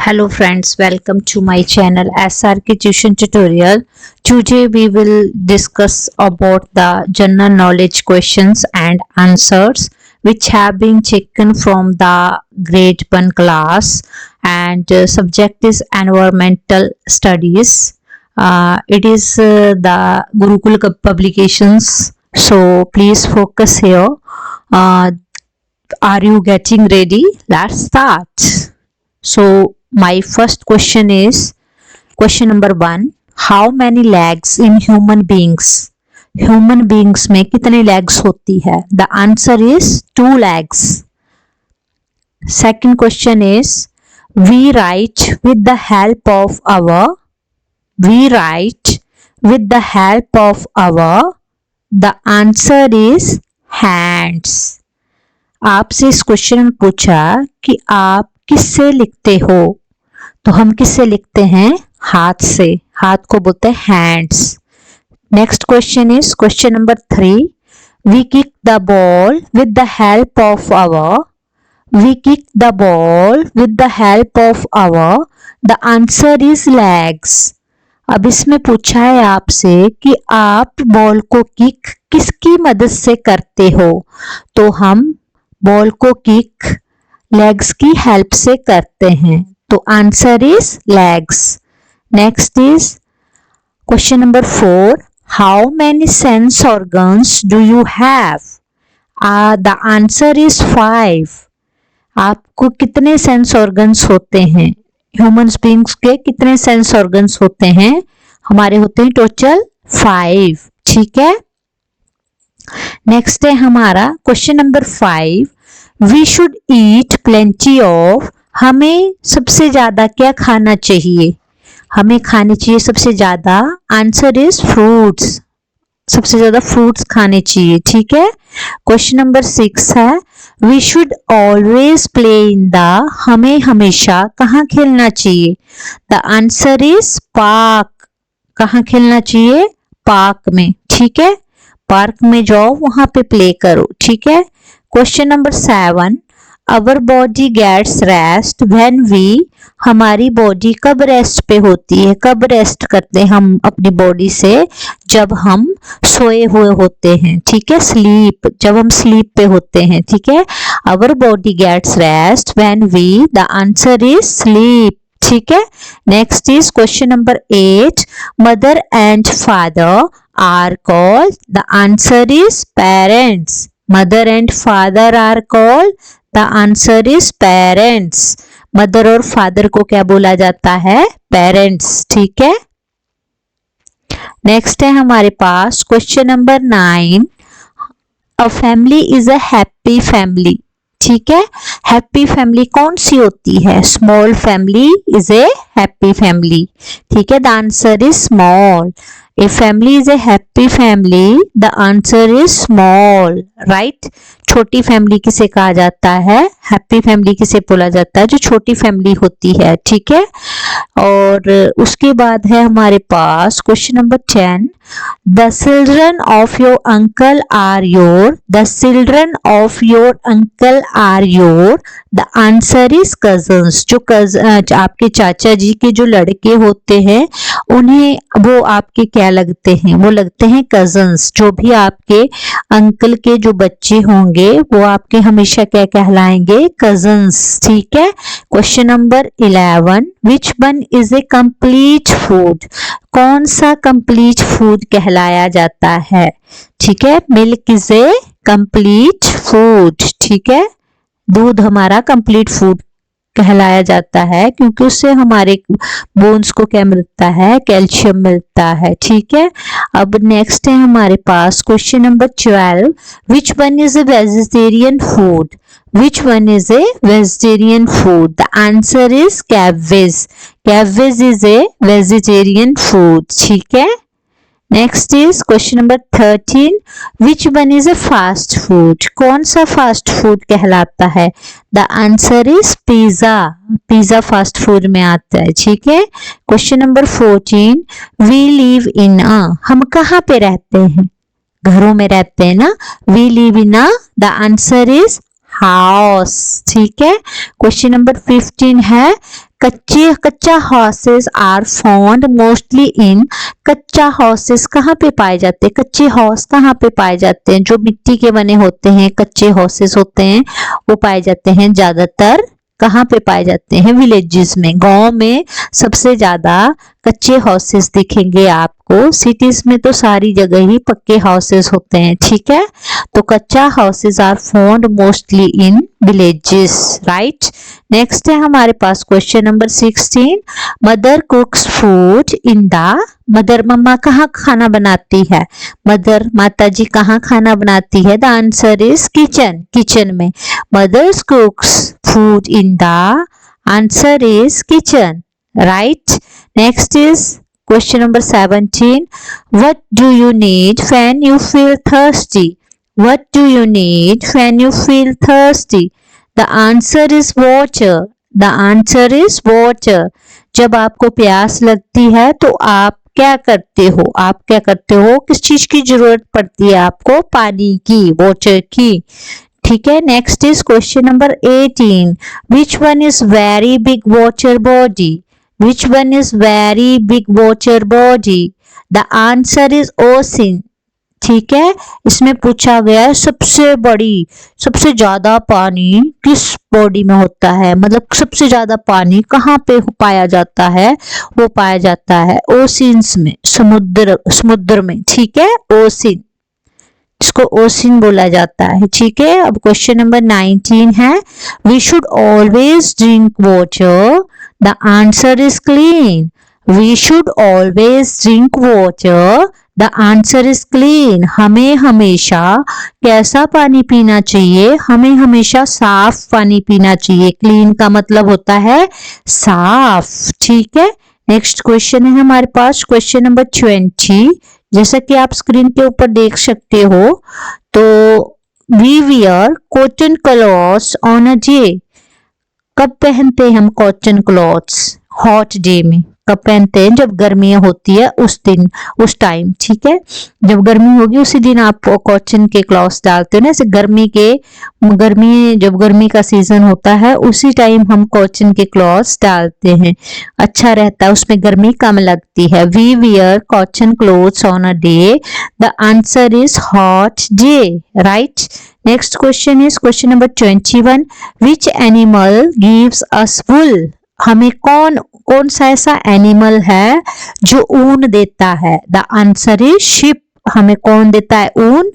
Hello friends, welcome to my channel SRK Tuition Tutorial. Today we will discuss about the general knowledge questions and answers which have been taken from the grade 1 class and subject is environmental studies. It is the Gurukul publications, so please focus here. Are you getting ready? Let's start. So my first question is question number 1. How many legs in human beings? Human beings में कितने legs होती है? The answer is 2 legs. Second question is we write with the help of our. The answer is hands. आपसे इस question में पूछा कि आप किससे लिखते हो, तो हम किससे लिखते हैं? हाथ से. हाथ को बोलते हैं hands. Next question is question number 3. We kick the ball with the help of our. The answer is legs. अब इसमें पूछा है आपसे कि आप बॉल को किक किसकी मदद से करते हो, तो हम बॉल को किक लेग्स की हेल्प से करते हैं, तो answer is legs. Next is question number 4. How many sense organs do you have? The answer is 5. आपको कितने सेंस ऑर्गन्स होते हैं? ह्यूमंस बीइंग्स के कितने सेंस ऑर्गन्स होते हैं? हमारे होते हैं टोटल 5. ठीक है. नेक्स्ट है हमारा question number 5. We should eat plenty of. हमें सबसे ज्यादा क्या खाना चाहिए? हमें खाने चाहिए सबसे ज्यादा. Answer is fruits. सबसे ज्यादा फ्रूट्स खाने चाहिए. ठीक है. क्वेश्चन नंबर 6 है we should always play in the. हमें हमेशा कहाँ खेलना चाहिए? The answer is park. कहाँ खेलना चाहिए? पार्क में. ठीक है. पार्क में जाओ, वहां पे प्ले करो. ठीक है. Question number 7. Our body gets rest when we. हमारी बॉडी कब रेस्ट पे होती है? कब रेस्ट करते हैं हम अपनी बॉडी से? जब हम सोए हुए होते हैं. ठीक है. स्लीप. जब हम स्लीप पे होते हैं. ठीक है. Our body gets rest when we. The answer is sleep. ठीक है. Next is question number 8. Mother and father are called. The answer is parents. Mother and father are called. The answer is parents. Mother और father को क्या बोला जाता है? Parents. ठीक है. नेक्स्ट है हमारे पास question number 9. A family is a happy family. ठीक है. हैप्पी फैमिली कौन सी होती है? Small family is a happy family. ठीक है. The answer is small. A family is a happy family. The answer is small. Right? छोटी family किसे कहा जाता है? हैप्पी फैमिली किसे बोला जाता है? जो छोटी फैमिली होती है. ठीक है. और उसके बाद है हमारे पास question number 10. The children of your uncle are your. The children of your uncle are your. The answer is cousins. जो आपके चाचा जी के जो लड़के होते हैं, उन्हें वो आपके क्या लगते हैं? वो लगते हैं कजन्स. जो भी आपके अंकल के जो बच्चे होंगे वो आपके हमेशा क्या कहलाएंगे? कजन्स. ठीक है. Question number 11. Which one is A complete food? कौन सा कंप्लीट फूड कहलाया जाता है? ठीक है. Milk is a complete food. ठीक है. दूध हमारा कंप्लीट फूड कहलाया जाता है क्योंकि उससे हमारे बोन्स को क्या मिलता है? कैल्शियम मिलता है. ठीक है. अब नेक्स्ट है हमारे पास question number 12. Which one is a vegetarian food? Which one is a vegetarian food? The answer is cabbage. Cabbage is a vegetarian food. ठीक है. Next is question number 13. Which one is a fast food? कौन सा fast food कहलाता है? The answer is pizza. Pizza fast food में आता है. ठीक है. Question number 14. We live in a. हम कहाँ पे रहते हैं? घरों में रहते हैं ना. We live in a. The answer is house. ठीक है, क्वेश्चन नंबर 15 है कच्चा houses are found mostly in. कच्चा हाउसेस कहाँ पे पाए जाते हैं? कच्चे हाउस कहाँ पे पाए जाते हैं? जो मिट्टी के बने होते हैं कच्चे हाउसेस होते हैं वो पाए जाते हैं ज्यादातर कहाँ पे पाए जाते हैं? विलेजेस में, गांव में सबसे ज्यादा कच्चे हाउसेस दिखेंगे आपको। सिटीज में तो सारी जगह ही पक्के हाउसेस होते हैं। ठीक है, तो kutcha houses are found mostly in villages, right. Next है हमारे पास question number 16, mother cooks food in the. Mother मम्मा कहाँ खाना बनाती है? मदर माता जी कहाँ खाना बनाती है? The answer is kitchen, kitchen में। Mothers cooks food in the, answer is kitchen, right. Next is question number 17, what do you need when you feel thirsty? What do you need when you feel thirsty? The answer is water. The answer is water. जब आपको प्यास लगती है तो आप क्या करते हो? आप क्या करते हो? किस चीज की जरूरत पड़ती है आपको? पानी की, वाटर की। ठीक है, next is question number 18, which one is very big water body? Which one is very big water body? The answer is ocean. ठीक है, इसमें पूछा गया है सबसे बड़ी, सबसे ज्यादा पानी किस बॉडी में होता है, मतलब सबसे ज्यादा पानी कहाँ पे पाया जाता है? वो पाया जाता है ओशियंस में, समुद्र में। ठीक है, ओशियन, इसको ओशियन बोला जाता है। ठीक है, अब क्वेश्चन नंबर 19 है, we should always drink water. The answer is clean. We should always drink water. The answer is clean. हमें हमेशा कैसा पानी पीना चाहिए? हमें हमेशा साफ पानी पीना चाहिए। क्लीन का मतलब होता है साफ। ठीक है, नेक्स्ट क्वेश्चन है हमारे पास क्वेश्चन नंबर 20, जैसा कि आप स्क्रीन के ऊपर देख सकते हो, तो we wear cotton clothes on a day. कब पहनते हैं हम कॉटन क्लॉथ्स? हॉट डे में। कब पहनते हैं? जब गर्मियां होती है उस दिन, उस टाइम। ठीक है, जब गर्मी होगी उसी दिन आप कॉटन के क्लॉथ्स डालते हो ना। ऐसे जब गर्मी का सीजन होता है उसी टाइम हम कॉटन के क्लॉथ्स डालते हैं, अच्छा रहता है, उसमें गर्मी कम लगती है। We wear cotton clothes on a day. The answer is hot day, right. Next question is question number 21, which animal gives us wool. हमें कौन सा ऐसा एनिमल है जो ऊन देता है? The answer is ship. हमें कौन देता है ऊन?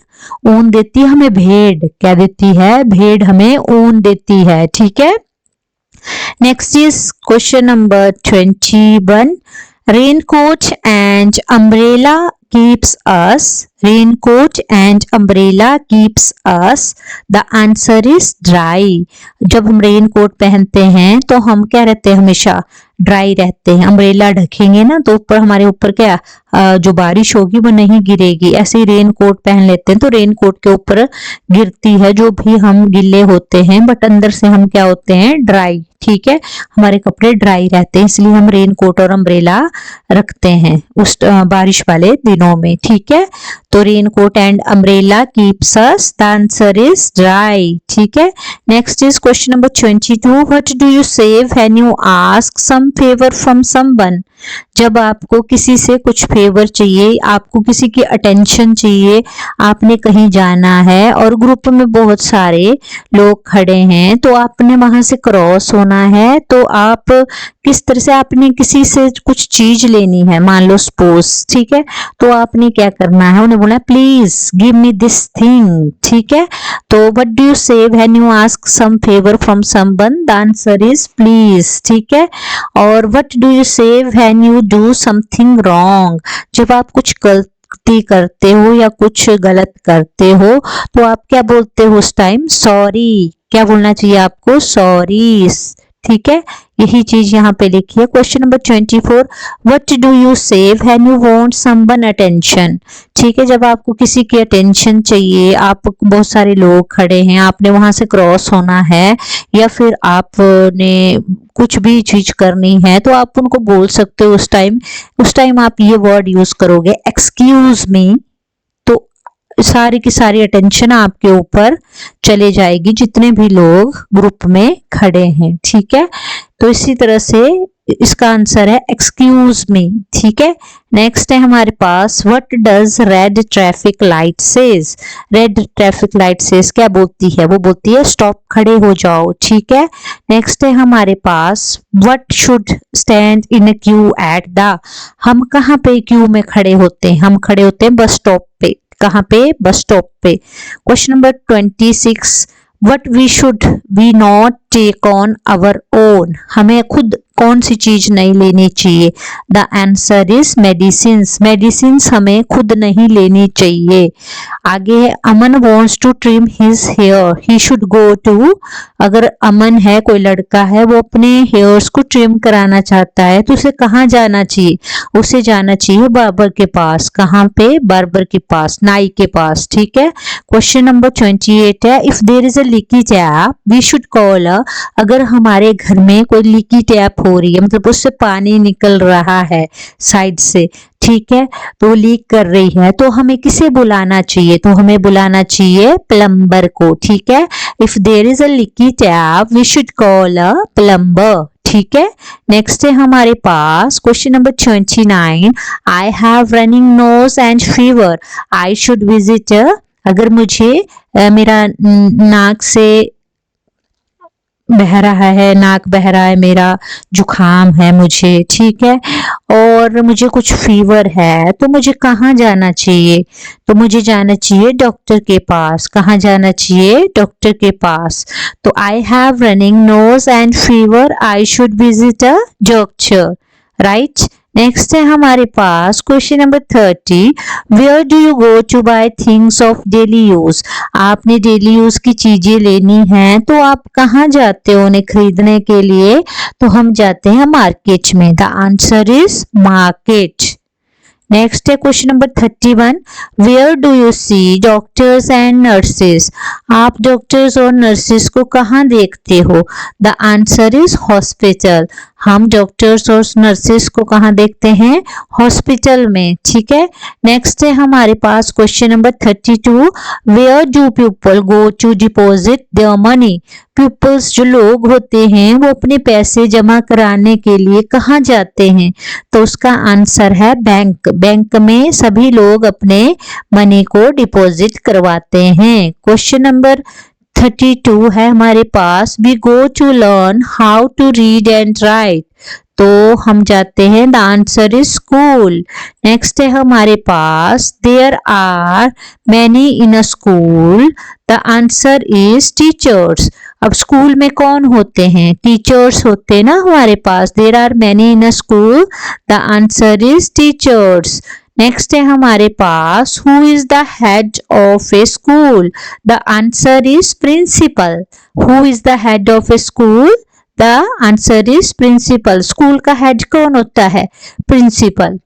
ऊन देती है हमें भेड़। क्या देती है? भेड़ हमें ऊन देती है। ठीक है, next is question number 21, raincoat and umbrella keeps us। raincoat and umbrella keeps us। the answer is dry। जब हम रेनकोट पहनते हैं तो हम क्या रहते हैं? हमेशा ड्राई रहते हैं। अम्ब्रेला ढकेंगे ना तो ऊपर हमारे ऊपर क्या जो बारिश होगी वो नहीं गिरेगी। ऐसे ही रेनकोट पहन लेते हैं तो रेनकोट के ऊपर गिरती है जो भी हम गिले होते हैं, बट अंदर से हम क्या होते हैं? ड्राई। ठीक है, हमारे कपड़े ड्राई रहते हैं, इसलिए हम रेनकोट और अम्ब्रेला रखते हैं उस बारिश वाले दिनों में। ठीक है, तो raincoat and umbrella keeps us. The answer is dry. ठीक है, next is question number 22, what do you say when you ask some favour from someone. जब आपको किसी से कुछ फेवर चाहिए, आपको किसी की अटेंशन चाहिए, आपने कहीं जाना है और ग्रुप में बहुत सारे लोग खड़े हैं तो आपने वहां से क्रॉस होना है, तो आप किस तरह से, आपने किसी से कुछ चीज लेनी है, मान लो सपोज। ठीक है, तो आपने क्या करना है? उन्हें बोला please give me this thing. ठीक है, तो what do you say when you ask some favour from someone? The answer is please. ठीक है, और what do you say when you do something wrong. जब आप कुछ गलती करते हो या कुछ गलत करते हो तो आप क्या बोलते हो उस टाइम? सॉरी। क्या बोलना चाहिए आपको? सॉरी। ठीक है, यही चीज यहाँ पे लिखी है। Question number 24, what do you say when you want someone attention. ठीक है, जब आपको किसी की अटेंशन चाहिए, आप बहुत सारे लोग खड़े हैं, आपने वहां से क्रॉस होना है या फिर आपने कुछ भी चीज करनी है तो आप उनको बोल सकते हो उस टाइम आप ये वर्ड यूज करोगे एक्सक्यूज मी। तो सारी की सारी अटेंशन आपके ऊपर चले जाएगी जितने भी लोग ग्रुप में खड़े हैं, ठीक है। तो इसी तरह से इसका आंसर है एक्सक्यूज मी, ठीक है। नेक्स्ट है हमारे पास what does red traffic light says. Red traffic light says क्या बोलती है, वो बोलती है स्टॉप, खड़े हो जाओ, ठीक है। नेक्स्ट है हमारे पास what should stand in a queue at the. हम कहाँ पे क्यू में खड़े होते हैं, हम खड़े होते हैं बस स्टॉप पे। कहाँ पे, बस स्टॉप पे। Question number 26 what we should we not take on our own. हमें खुद कौन सी चीज नहीं लेनी चाहिए। The answer is medicines. Medicines हमें खुद नहीं लेनी चाहिए। आगे है Aman wants to trim his hair, he should go to. अगर अमन है, कोई लड़का है, वो अपने हेयर्स को ट्रिम कराना चाहता है तो उसे कहाँ जाना चाहिए, उसे जाना चाहिए बार्बर के पास। कहाँ पे, बार्बर के पास, नाई के पास, ठीक है। क्वेश्चन नंबर 28 है if there is a leaky tap we should call a. अगर हमारे घर में कोई लीकी टैप हो रही है, मतलब उससे पानी निकल रहा है साइड से, ठीक है, तो लीक कर रही है, तो हमें किसे बुलाना चाहिए, तो हमें बुलाना चाहिए प्लम्बर को, ठीक है। If there is a leaky tap we should call a plumber, ठीक है। नेक्स्ट है हमारे पास question number 29 I have running nose and fever I should visit. अगर मुझे मेरा नाक से बह रहा है, नाक बह रहा है, मेरा जुखाम है मुझे, ठीक है, और मुझे कुछ फीवर है, तो मुझे कहाँ जाना चाहिए, तो मुझे जाना चाहिए डॉक्टर के पास। कहाँ जाना चाहिए, डॉक्टर के पास। तो I have running nose and fever I should visit a doctor, right. Next है हमारे पास question number 30 where do you go to buy things of daily use. आपने डेली यूज की चीजें लेनी है तो आप कहाँ जाते हो उन्हें खरीदने के लिए, तो हम जाते हैं मार्केट में। The answer is market. Next है question number 31 where do you see doctors and nurses. आप डॉक्टर्स और नर्सेस को कहाँ देखते हो। The answer is hospital. हम डॉक्टर्स और नर्सेस को कहाँ देखते हैं, हॉस्पिटल में, ठीक है। नेक्स्ट है हमारे पास question number 32 where do people go to deposit their money. Peoples जो लोग होते हैं वो अपने पैसे जमा कराने के लिए कहाँ जाते हैं, तो उसका आंसर है बैंक। बैंक में सभी लोग अपने मनी को डिपॉजिट करवाते हैं। क्वेश्चन नंबर 32 है हमारे पास we go to learn how to read and write, तो हम जाते हैं, the answer is school. Next है हमारे पास there are many in a school, the answer is teachers. अब स्कूल में कौन होते हैं, टीचर्स होते हैं ना हमारे पास। There are many in a school, the answer is teachers. Next है हमारे पास who is the head of a school, the answer is principal. Who is the head of a school, the answer is principal. School का head कौन होता है, principal.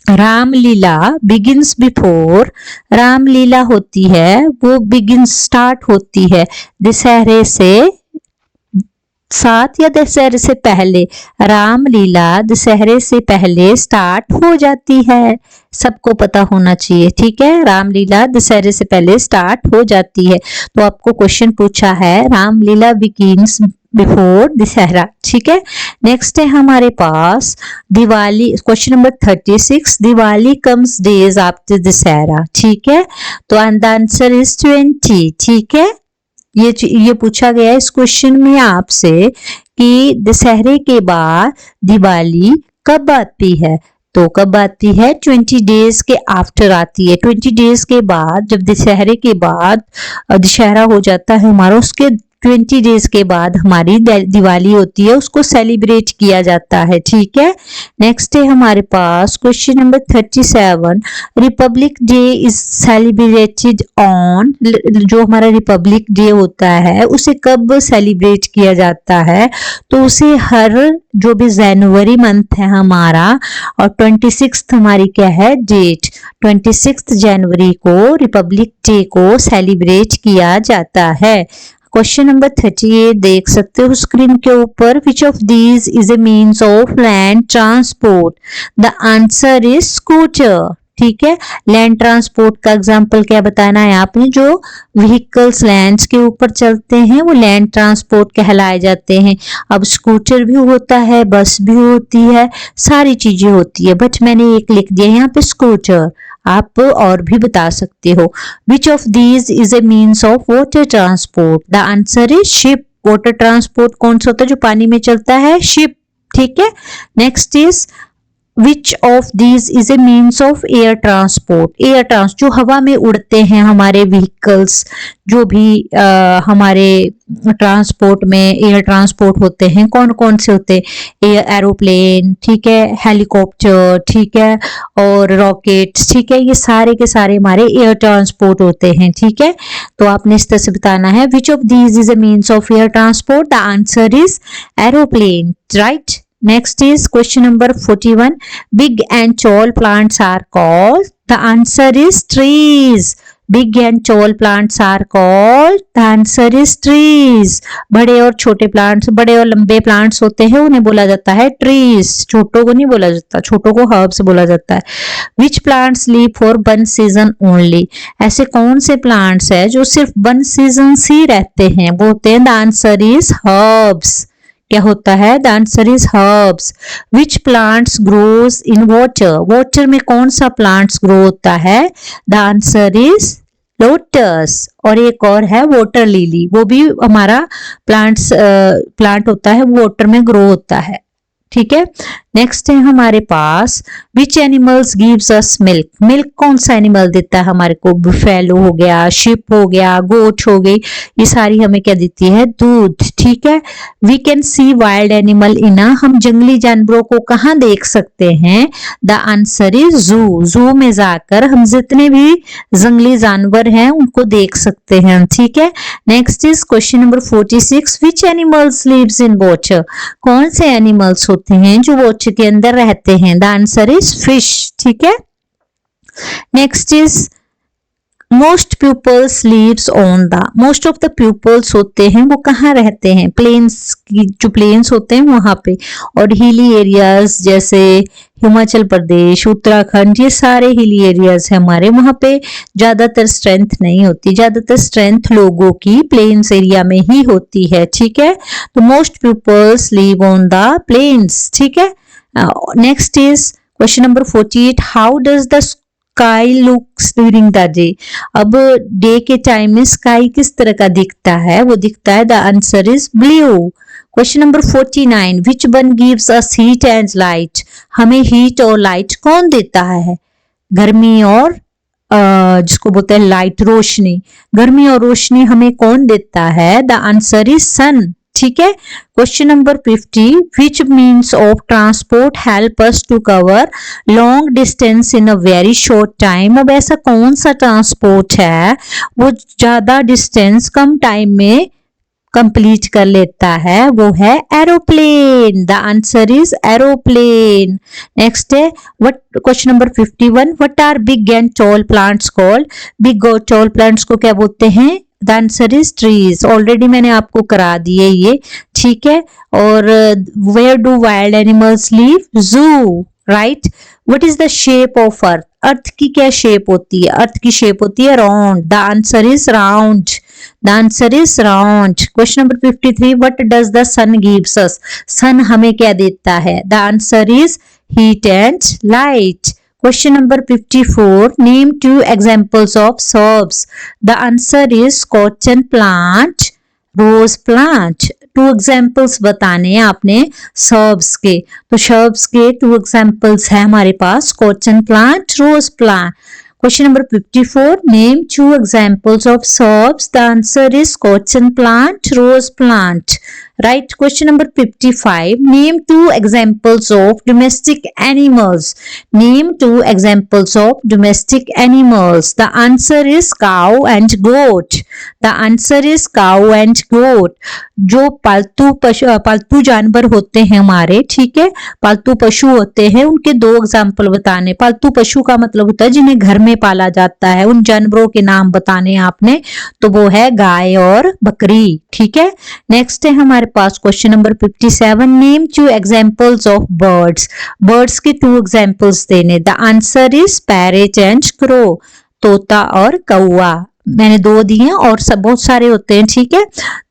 Ramlila begins before, Ramlila होती है वो बिगिंस स्टार्ट होती है दशहरे से साथ या दशहरे से पहले। रामलीला दशहरे से पहले स्टार्ट हो जाती है, सबको पता होना चाहिए, ठीक है। रामलीला दशहरे से पहले स्टार्ट हो जाती है। तो आपको क्वेश्चन पूछा है रामलीला बिगिंस बिफोर दशहरा, ठीक है। नेक्स्ट है हमारे पास Diwali, question number 36 Diwali comes days after Dussehra, ठीक है। तो आंसर इज 20, ठीक है। ये पूछा गया है इस क्वेश्चन में आपसे कि दशहरे के बाद दिवाली कब आती है, तो कब आती है, 20 डेज के आफ्टर आती है। 20 डेज के बाद, जब दशहरे के बाद दशहरा हो जाता है हमारा, उसके 20 डेज के बाद हमारी दिवाली होती है, उसको सेलिब्रेट किया जाता है, ठीक है। नेक्स्ट है हमारे पास question number 37 republic day is celebrated on, जो हमारा रिपब्लिक डे होता है उसे कब सेलिब्रेट किया जाता है, तो उसे हर जो भी जनवरी मंथ है हमारा, और 26 हमारी क्या है डेट, 26 जनवरी को रिपब्लिक डे को सेलिब्रेट किया जाता है। क्वेश्चन नंबर 38 देख सकते हो स्क्रीन के ऊपर which of these is a means of land transport, the answer is scooter, ठीक है। लैंड ट्रांसपोर्ट का एग्जांपल क्या बताना है आपने, जो व्हीकल्स लैंड्स के ऊपर चलते हैं वो लैंड ट्रांसपोर्ट कहलाए जाते हैं। अब स्कूटर भी होता है, बस भी होती है, सारी चीजें होती है, बट मैंने एक लिख दिया यहाँ पे स्कूटर, आप और भी बता सकते हो। Which of these is a means of water transport, the answer is ship. Water transport कौन सा होता है जो पानी में चलता है, शिप, ठीक है। Next is Which of these is a means of air transport? Air trans जो हवा में उड़ते हैं हमारे व्हीकल्स, जो भी हमारे ट्रांसपोर्ट में एयर ट्रांसपोर्ट होते हैं, कौन कौन से होते हैं, एरोप्लेन, ठीक है, हेलीकॉप्टर, ठीक है, और रॉकेट्स, ठीक है, ये सारे के सारे हमारे एयर ट्रांसपोर्ट होते हैं, ठीक है। तो आपने इस तरह से बताना है which of these is a means of air transport, the answer is aeroplane, right? Next is question number 41. Big and tall plants are called. The answer is trees. Big and tall plants are called. The answer is trees. बड़े और छोटे plants, बड़े और लंबे plants होते हैं उन्हें बोला जाता है ट्रीज, छोटों को नहीं बोला जाता, छोटों को हर्ब्स बोला जाता है। Which plants live for one season only? ऐसे कौन से प्लांट्स है जो सिर्फ वन सीजन ही रहते हैं, वो होते हैं, द आंसर इज हर्ब्स। क्या होता है, the answer is herbs. Which plants grows in water, water में कौन सा प्लांट्स ग्रो होता है, द आंसर इज लोटस। और एक और है वाटर लिली, वो भी हमारा प्लांट होता है, वाटर में ग्रो होता है, ठीक है। नेक्स्ट है हमारे पास which animals gives us milk, milk कौन सा एनिमल देता है हमारे को, बुफेलो हो गया, शिप हो गया, गोट हो गई, ये सारी हमें क्या देती है, दूध, ठीक है। We can see wild animal in, हम जंगली जानवरों को कहाँ देख सकते हैं, द आंसर इज जू, जू में जाकर हम जितने भी जंगली जानवर हैं उनको देख सकते हैं, ठीक है। Next is question number 46, which animals lives in water, कौन से एनिमल्स होते हैं जो वाटर के अंदर रहते हैं, द आंसर इज फिश, ठीक है। Next is most peoples lives on the, most of the peoples होते हैं वो कहाँ रहते हैं, प्लेन्स की, जो प्लेन्स होते हैं वहां पे, और हिली एरियाज जैसे हिमाचल प्रदेश, उत्तराखंड, ये सारे हिली एरियाज है हमारे, वहां पे ज्यादातर स्ट्रेंथ नहीं होती, ज्यादातर स्ट्रेंथ लोगों की प्लेन्स एरिया में ही होती है, ठीक है। तो most peoples live on the plains, ठीक है। Next is question number 48, how does the sky looks during the day, अब डे के टाइम में स्काई किस तरह का दिखता है, वो दिखता है, the answer is blue. Question number 49, which one gives us heat and light, हमें हीट और लाइट कौन देता है, गर्मी और जिसको बोलते हैं लाइट, रोशनी, गर्मी और रोशनी हमें कौन देता है, द आंसर इज सन, ठीक है। Question number 50, which means of transport help us to cover long distance in a very short time, अब ऐसा कौन सा ट्रांसपोर्ट है वो ज्यादा डिस्टेंस कम टाइम में कंप्लीट कर लेता है, वो है aeroplane, the answer is aeroplane. Next is what, question number 51, what are big and tall plants called, big और टॉल प्लांट्स को क्या बोलते हैं, the answer is trees, already मैंने आपको करा दिए ये, ठीक है। और where do wild animals live, zoo, right. What is the shape of earth, earth की क्या शेप होती है, अर्थ की शेप होती है round, the answer is round, the answer is round. Question number 53, what does the sun gives us, sun हमें क्या देता है, the answer is heat and light. Question number 54, name two examples of shrubs, the answer is cotton plant, rose plant। Two examples बताने हैं आपने shrubs के, तो shrubs के टू एग्जाम्पल्स है हमारे पास, cotton plant, rose plant. Question number 54, name two examples of shrubs, the answer is cotton plant, rose plant, right। Question number 55, name two examples of domestic animals, name two examples of domestic animals, the answer is cow and goat, the answer is cow and goat। जो पालतू जानवर होते हैं हमारे, ठीक है, पालतू पशु होते हैं, उनके दो एग्जाम्पल बताने। पालतू पशु का मतलब होता है जिन्हें घर में पाला जाता है, उन जानवरों के नाम बताने आपने, तो वो है गाय और बकरी, ठीक है। नेक्स्ट है हमारे हमारे पास question number 57, name 2 examples of birds. Birds के 2 एग्जांपल्स देने। The answer is parrot and crow, तोता और कौआ। मैंने 2 दिए और सब बहुत सारे होते हैं, ठीक है।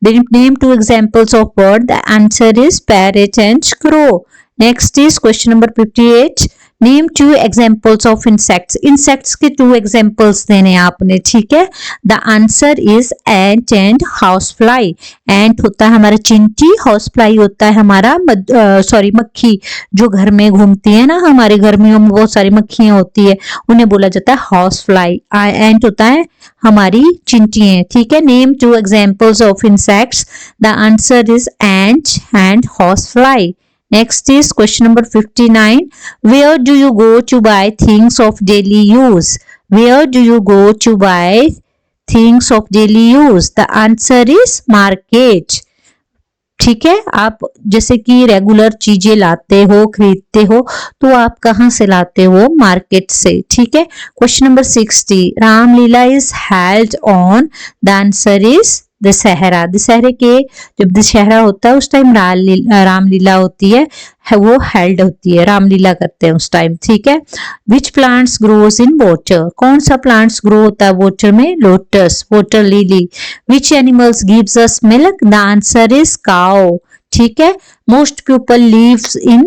Name 2 examples of bird, the answer is parrot and crow. Next is question number 58, name 2 examples of insects. Insects के 2 एग्जांपल्स देने आपने, ठीक है। The answer is ant and house fly. Ant होता है हमारा चींटी, हाउस फ्लाई होता है हमारा मक्खी, जो घर में घूमती है ना, हमारे गर्मियों में बहुत सारी मक्खियां होती है, उन्हें बोला जाता है हाउस फ्लाई। एंट होता है हमारी चिंटियां, ठीक है। Name 2 examples of insects, the answer is ant and house fly. Next is question number 59. Where do you go to buy things of daily use? Where do you go to buy things of daily use? The answer is market. ठीक है, आप जैसे कि regular चीजें लाते हो, खरीदते हो, तो आप कहाँ से लाते हो? मार्केट से, ठीक है। Question number 60, Ramlila is held on, the answer is Dussehra. दशहरे के जब दशहरा होता है उस टाइम रामलीला होती है, वो हेल्ड होती है, रामलीला करते हैं उस टाइम, ठीक है। Which plants grows in water? कौन सा प्लांट्स ग्रो होता है वाटर में? Lotus, water lily. Which animals gives us milk? The answer is cow, ठीक है। Most people lives in,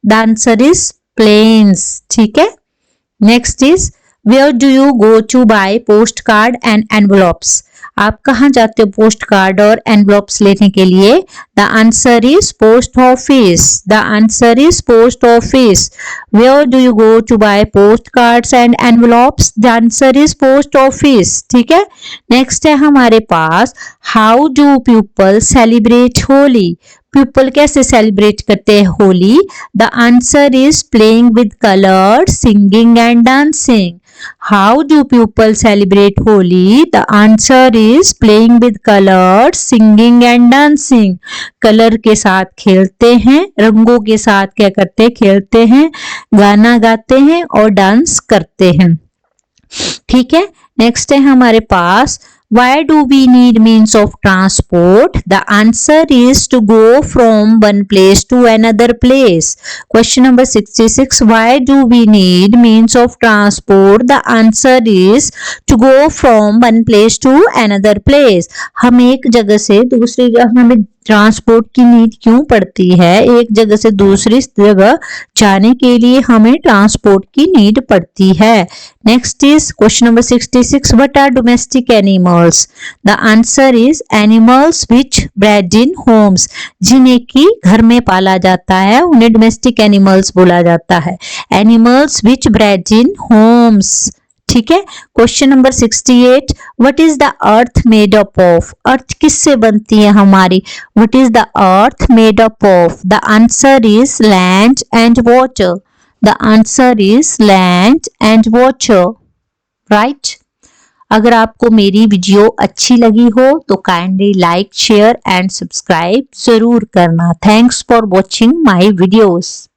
the answer is plains, ठीक है। Next is where do you go to buy post card and envelopes? आप कहाँ जाते हो post card और envelopes लेने के लिए? The answer is post office, the answer is post office. Where do you go to buy post cards and envelopes? The answer is post office, ठीक है। नेक्स्ट है हमारे पास, how do people celebrate Holi? People कैसे celebrate करते हैं Holi? The answer is playing with colour, singing and dancing. How do people celebrate Holi? The answer is playing with colors, singing and dancing. Colour के साथ खेलते हैं, रंगों के साथ क्या करते हैं? खेलते हैं, गाना गाते हैं और डांस करते हैं, ठीक है। नेक्स्ट है हमारे पास, why do we need means of transport? The answer is to go from one place to another place. Question number 66, why do we need means of transport? The answer is to go from one place to another place. हम एक जगह से दूसरी जगह, हमें transport की need क्यों पड़ती है? एक जगह से दूसरी जगह जाने के लिए हमें ट्रांसपोर्ट की नीड पड़ती है। Next is question number 66, what are domestic animals? The answer is animals which bred in homes. जिन्हें की घर में पाला जाता है उन्हें डोमेस्टिक एनिमल्स बोला जाता है। Animals which bred in homes, ठीक है। Question number 68, what is the earth made up of? Earth किससे बनती है हमारी? What is the earth made up of? The answer is land and water, the answer is land and water, right. अगर आपको मेरी video अच्छी लगी हो तो kindly like, share and subscribe जरूर करना। Thanks for watching my videos.